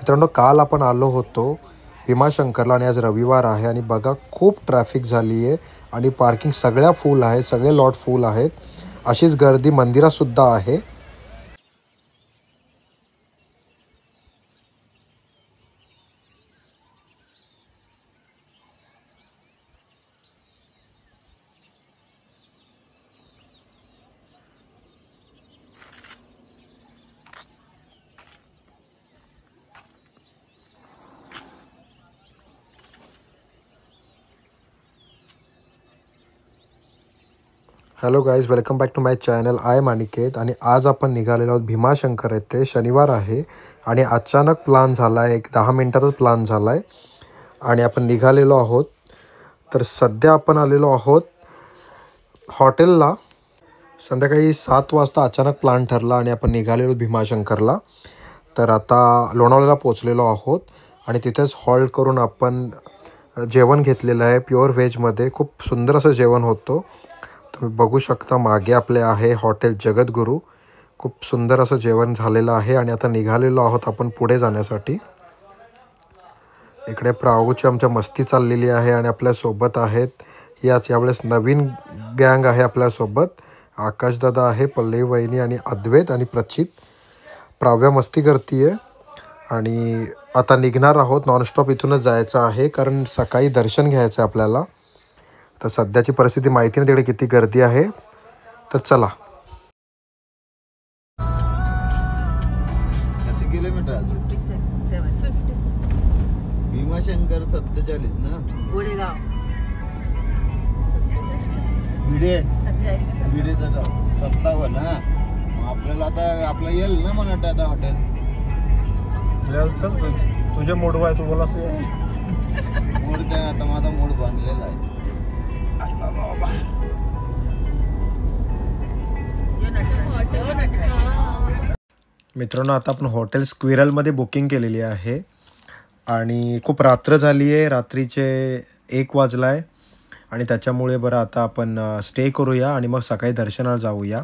मित्रांनो, काल आपण आलो होतो भीमाशंकरला आणि आज रविवार आहे आणि बघा खूप ट्रॅफिक झाली आहे आणि पार्किंग सगळ्या फुल आहे, सगळे लॉट फुल आहेत. अशीच गर्दी मंदिरातसुद्धा आहे. Hello guys, welcome back to my channel. I am Aniket आणि आज आपण निघालेलो आहोत भीमाशंकर येथे. शनिवार आहे आणि अचानक प्लान झाला आहे, एक 10 मिनिटातच प्लान झाला आहे आणि आपण निघालेलो आहोत. तर सध्या आपण आलेलो आहोत हॉटेलला. संध्याकाळी 7 वाजता अचानक प्लान ठरला आणि आपण निघालेलो भीमाशंकरला. तर आता लोणावळ्याला पोचलेलो आहोत आणि तिथेच हॉल्ट करून आपण जेवण घेतलेलं आहे प्युअर व्हेजमध्ये. खूप सुंदर असं जेवण होतं. तुम्ही बघू शकता मागे आपले आहे हॉटेल जगद्गुरू. खूप सुंदर असं जेवण झालेलं आहे आणि आता निघालेलो आहोत आपण पुढे जाण्यासाठी. इकडे प्राऊची आमच्या मस्ती चाललेली आहे आणि आपल्यासोबत आहेत यावेळेस नवीन गँग आहे आपल्यासोबत. आकाशदादा आहे, पल्लवी वहिनी आणि अद्वैत आणि प्रचित. प्राव्या मस्ती करते आणि आता निघणार आहोत. नॉनस्टॉप इथूनच जायचं आहे कारण सकाळी दर्शन घ्यायचं आहे आपल्याला. तर सध्याची परिस्थिती माहिती नाही तिकडे किती गर्दी आहे. तर चला. किती किलोमीटर अजून? 57 भीमाशंकर 47 ना. गोडेगाव विडेचं गाव 57 ना. मग आपल्याला आता आपलं येईल ना मला वाटतं आता हॉटेल. चल तुझे मूड आहे, तू बोला मूड काय आता माझा मूड बांधलेला आहे. मित्रांनो, आता आपण हॉटेल स्क्विरलमध्ये बुकिंग केलेली आहे आणि खूप रात्र झाली आहे. रात्रीचे 1 वाजला आहे आणि त्याच्यामुळे बरं आता आपण स्टे करूया आणि मग सकाळी दर्शनाला जाऊया.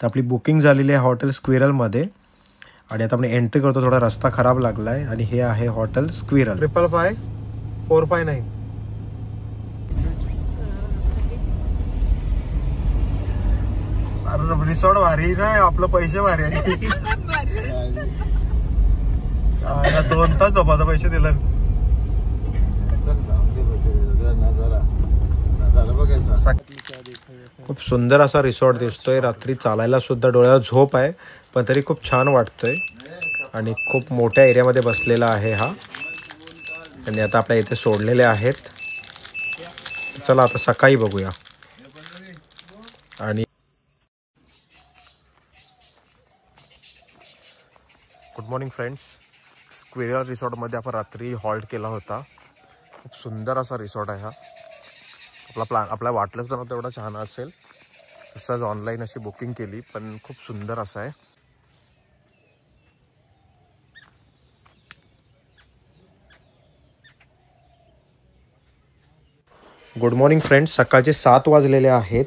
तर आपली बुकिंग झालेली आहे हॉटेल स्क्विरलमध्ये आणि आता आपण एंट्री करतो. थोडा रस्ता खराब लागला आहे आणि हे आहे हॉटेल स्क्विरल. 555 459. रिसॉर्ट भारी नाही, आपलं पैसे भारी आहे. 2 तास झोपायचा पैसे दिलं. खूप सुंदर असा रिसॉर्ट दिसतोय. रात्री चालायला सुद्धा डोळ्यावर झोप आहे पण तरी खूप छान वाटतोय आणि खूप मोठ्या एरियामध्ये बसलेला आहे हा. आणि आता आपल्या इथे सोडलेले आहेत. चला आता सकाळी बघूया. आणि गुड मॉर्निंग फ्रेंड्स. स्क्वेअर रिसॉर्टमध्ये आपण रात्री हॉल्ट केला होता. खूप सुंदर असा रिसॉर्ट आहे हा. आपला वाटलंच तर तेवढा छान असेल. तसंच ऑनलाईन अशी बुकिंग केली पण खूप सुंदर असं आहे. Good morning friends. सकाळचे 7 वाजलेले आहेत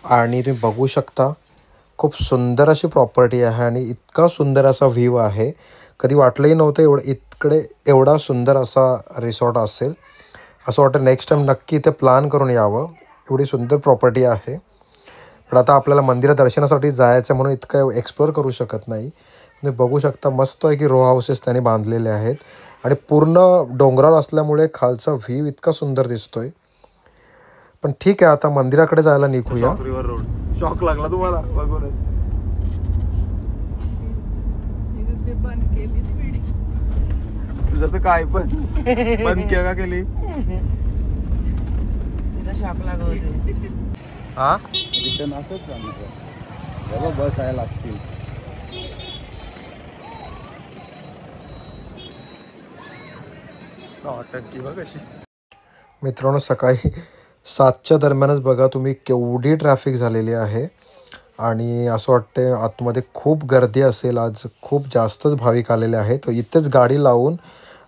आणि तुम्ही बघू शकता खूप सुंदर अशी प्रॉपर्टी आहे आणि इतका सुंदर असा व्ह्यू आहे. कधी वाटलंही नव्हतं इकडे एवढा सुंदर असा रिसॉर्ट असेल. असं वाटतं नेक्स्ट टाईम नक्की इथे प्लॅन करून यावं. एवढी सुंदर प्रॉपर्टी आहे. पण आता आपल्याला मंदिरात दर्शनासाठी जायचं म्हणून इतकं एक्सप्लोअर करू शकत नाही. तुम्ही बघू शकता मस्त आहे की रो हाऊसेस त्यांनी बांधलेले आहेत आणि पूर्ण डोंगराळ असल्यामुळे खालचा व्ह्यू इतका सुंदर दिसतोय. पण ठीक आहे, आता मंदिराकडे जायला निघूया. शॉक लागला तुम्हाला बघूनच. तुझं तर काय पण बंद केला का केली. हा रिटर्न असंच सांगितलं बस आहे लागतील. मित्रांनो, सकाळी 7च्या दरम्यानच बघा तुम्ही केवढी ट्रॅफिक झालेली आहे आणि असं वाटतं आतमध्ये खूप गर्दी असेल. आज खूप जास्तच भाविक आलेले आहेत. तर इथेच गाडी लावून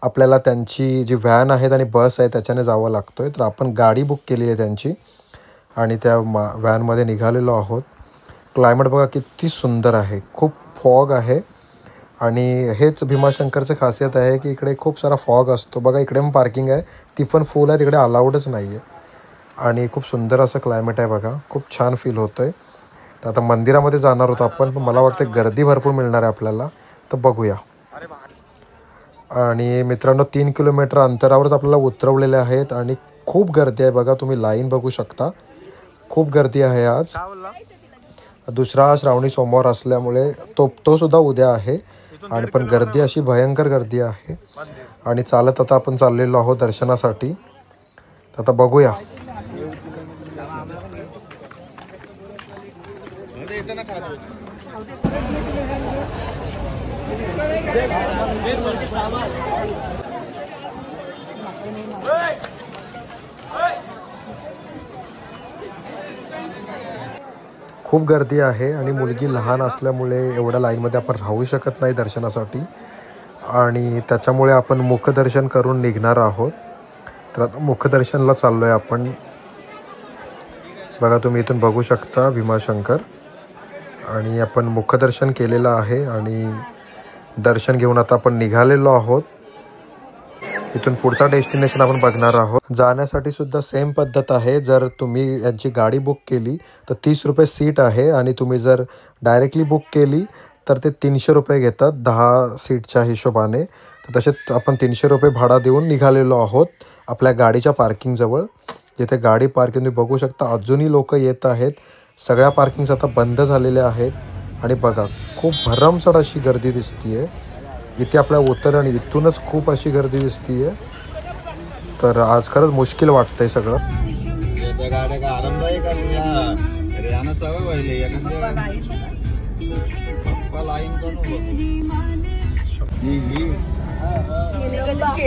आपल्याला त्यांची जी व्हॅन आहेत आणि बस आहे त्याच्याने जावं लागतो आहे. तर आपण गाडी बुक केली आहे त्यांची आणि त्या व्हॅनमध्ये निघालेलो आहोत. क्लायमेट बघा किती सुंदर आहे. खूप फॉग आहे आणि हेच भीमाशंकरचं खासियत आहे की इकडे खूप सारा फॉग असतो. बघा इकडे पण पार्किंग आहे, ती पण फुल आहे, तिकडे अलाउडच नाही आहे. आणि खूप सुंदर असं क्लायमेट आहे बघा, खूप छान फील होतं आहे. तर आता मंदिरामध्ये जाणार होतो आपण, पण मला वाटतं गर्दी भरपूर मिळणार आहे आपल्याला, तर बघूया. आणि मित्रांनो 3 किलोमीटर अंतरावरच आपल्याला उतरवलेले आहेत आणि खूप गर्दी आहे बघा, तुम्ही लाईन बघू शकता, खूप गर्दी आहे आज. दुसरा श्रावणी सोमवार असल्यामुळे तो सुद्धा उद्या आहे. आणि पण गर्दी अशी भयंकर गर्दी आहे. आणि चालत आता आपण चाललेलो आहोत दर्शनासाठी. तर आता बघूया. खूप गर्दी आहे आणि मुलगी लहान असल्यामुळे एवढ्या लाईनमध्ये आपण राहू शकत नाही दर्शनासाठी. आणि त्याच्यामुळे आपण मुखदर्शन करून निघणार आहोत. तर आता मुखदर्शनला चाललो आहे आपण. बघा तुम्ही इथून बघू शकता भीमाशंकर. आणि आपण मुखदर्शन केलेलं आहे आणि दर्शन घेऊन आता आपण निघालेलो आहोत. इथून पुढचा डेस्टिनेशन आपण बघणार आहोत. जाण्यासाठी सुद्धा सेम पद्धत आहे. जर तुम्ही यांची गाडी बुक केली तर 30 रुपये सीट आहे आणि तुम्ही जर डायरेक्टली बुक केली तर ते 300 रुपये घेतात 10 सीटच्या हिशोबाने. तर तसेच आपण 300 रुपये भाडा देऊन निघालेलो आहोत आपल्या गाडीच्या पार्किंगजवळ. जिथे गाडी पार्किंग तुम्ही बघू शकता, अजूनही लोक येत आहेत. सगळ्या पार्किंग्स आता बंद झालेल्या आहेत. आणि बघा खूप भरमसाठ अशी गर्दी दिसतीये इथे आपल्या उतर, आणि इथूनच खूप अशी गर्दी दिसतीये. तर आज खरंच मुश्किल वाटतंय सगळं. गाड्या का आरामदायक हरियाणा सवय व्हायले एखाद्या लाईन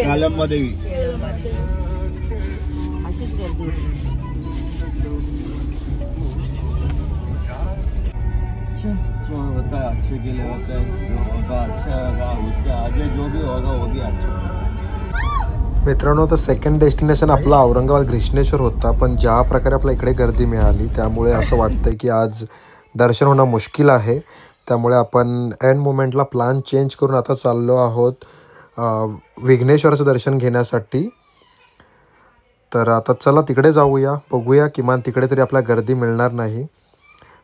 कालममध्ये अशीच गर्दी होती. जो होता है अच्छे के लिए होता है, जो होगा अच्छा होगा, उसके आगे जो भी होगा वो भी अच्छा. मित्रांनो तर सेकंड डेस्टिनेशन आपला औरंगाबाद घृष्णेश्वर होता. पण ज्या प्रकारे आपल्या इकडे गर्दी मिळाली त्यामुळे असं वाटतंय की आज दर्शन होणं मुश्किल आहे. त्यामुळे आपण एंड मोमेंटला प्लॅन चेंज करून आता चाललो आहोत विघ्नेश्वराचं दर्शन घेण्यासाठी. तर आता चला तिकडे जाऊया, बघूया किमान तिकडे तरी आपल्याला गर्दी मिळणार नाही.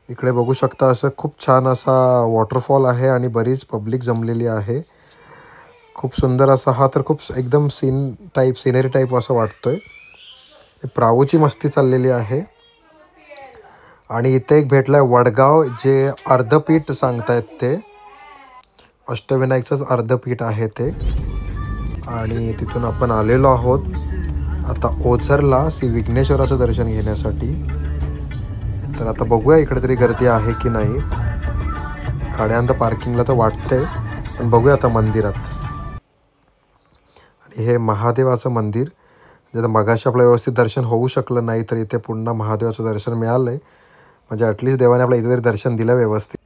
इकडे बघू शकता असं खूप छान असा वॉटरफॉल आहे आणि बरीच पब्लिक जमलेली आहे. खूप सुंदर असा हा तर खूप एकदम सिनरी टाईप असं वाटतोय. प्राऊची मस्ती चाललेली आहे. आणि इथे एक भेटलं आहे वडगाव, जे अर्धपीठ सांगतायत, ते अष्टविनायकचंच अर्धपीठ आहे ते. आणि तिथून आपण आलेलो आहोत आता ओझरला श्री विघ्नेश्वराचं दर्शन घेण्यासाठी. तर आता बघूया इकडे तरी गर्दी आहे की नाही. गाड्यांत पार्किंगला तर वाटतंय, पण बघूया आता मंदिरात. आणि हे महादेवाचं मंदिर, जे मगाशी आपलं व्यवस्थित दर्शन होऊ शकलं नाही, तर इथे पुन्हा महादेवाचं दर्शन मिळालं आहे. म्हणजे ॲटलिस्ट देवाने आपल्या इथे तरी दर्शन दिलं व्यवस्थित.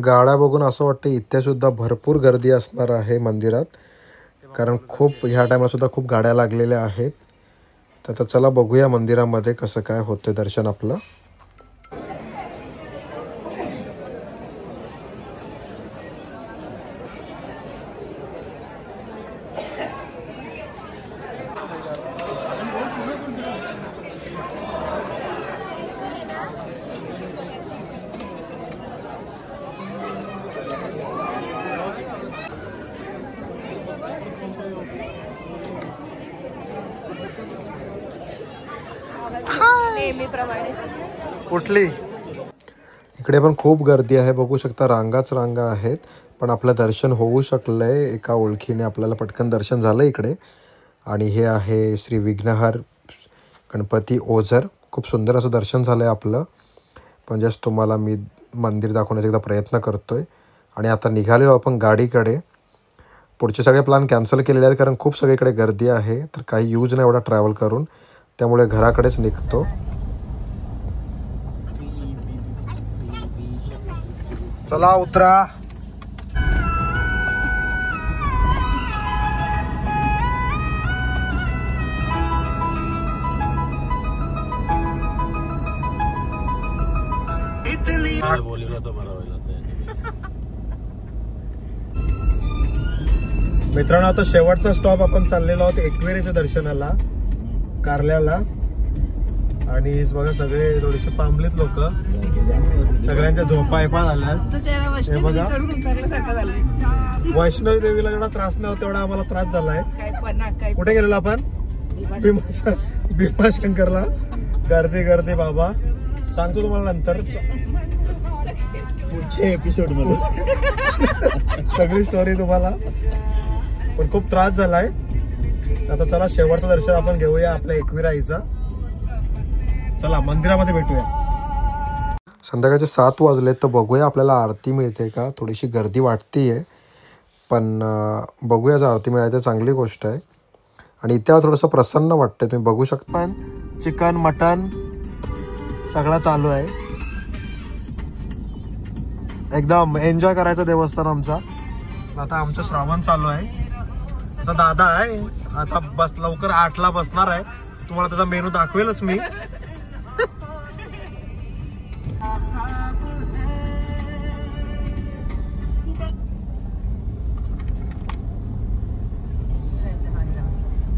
गाड्या बघून असं वाटतं इथेसुद्धा भरपूर गर्दी असणार आहे मंदिरात, कारण खूप ह्या टायमातसुद्धा खूप गाड्या लागलेल्या आहेत. तर आता चला बघूया मंदिरामध्ये कसं काय होतं दर्शन आपलं. उठली. इकडे पण खूप गर्दी आहे, बघू शकता रांगाच रांगा आहेत. पण आपलं दर्शन होऊ शकलंय, एका ओळखीने आपल्याला पटकन दर्शन झालं इकडे. आणि हे आहे श्री विघ्नहर गणपती ओझर. खूप सुंदर असं दर्शन झालं आहे आपलं. पण जस्ट तुम्हाला मी मंदिर दाखवण्याचा एकदा प्रयत्न करतोय. आणि आता निघालेलो आपण गाडीकडे. पुढचे सगळे प्लॅन कॅन्सल केलेले आहेत, कारण खूप सगळीकडे गर्दी आहे. तर काही यूज नाही एवढा ट्रॅव्हल करून, त्यामुळे घराकडेच निघतो. चला उतरा. मित्रांनो आता शेवटचा स्टॉप आपण चाललेलो आहोत एकविरेच्या दर्शनाला कारल्याला. आणि बघा सगळे थोडेसे पांबलेत लोक, सगळ्यांच्या झोपा पण आल्या. हे बघा वैष्णव देवीला जेवढा त्रास नाही होता तेवढा आम्हाला त्रास झालाय. कुठे गेलेलो आपण? भीमाशंकरला. गर्दी बाबा, सांगतो तुम्हाला नंतर पुढच्या एपिसोड मध्ये सगळी स्टोरी तुम्हाला. पण खूप त्रास झालाय. आता चला शेवटचं दर्शन आपण घेऊया आपल्या एकविरा आईचा. चला मंदिरामध्ये भेटूया. संध्याकाळचे 7 वाजले तर बघूया आपल्याला आरती मिळते का. थोडीशी गर्दी वाटतीये पण बघूया जर आरती मिळाली चांगली गोष्ट आहे. आणि इथे थोडंसं प्रसन्न वाटतंय, तुम्ही बघू शकता. पण चिकन मटन सगळं चालू आहे. एकदम एन्जॉय करायचं देवस्थान आमचा. आता आमचं श्रावण चालू आहे. त्याचा दादा आहे आता बस लवकर 8ला बसणार आहे. तुम्हाला त्याचा मेनू दाखवेलच मी.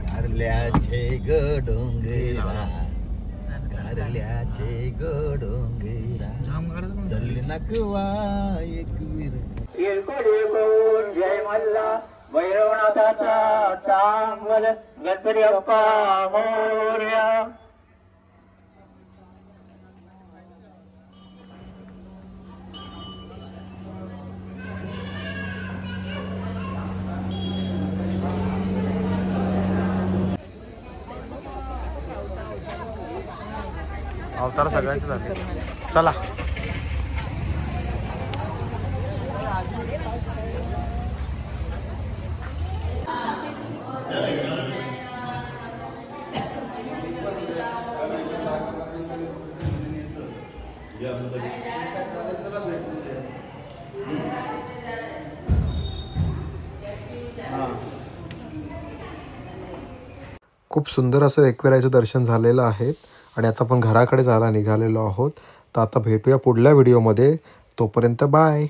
कारल्याचे ग डोंगरा, कारल्याचे ग डोंगरा, चल नकवा एकवीर. जय मल्ला भैरवनाथाचा चांगल गणपती बाप्पा मोरया. अवतार सगळ्यांचे झाले. चला खूप सुंदर असं एकविराचं दर्शन झालेलं आहे. आणि आता आपण घराकडे जायला निघालेलो आहोत. तर आता भेटूया पुढल्या व्हिडिओमध्ये. तोपर्यंत बाय.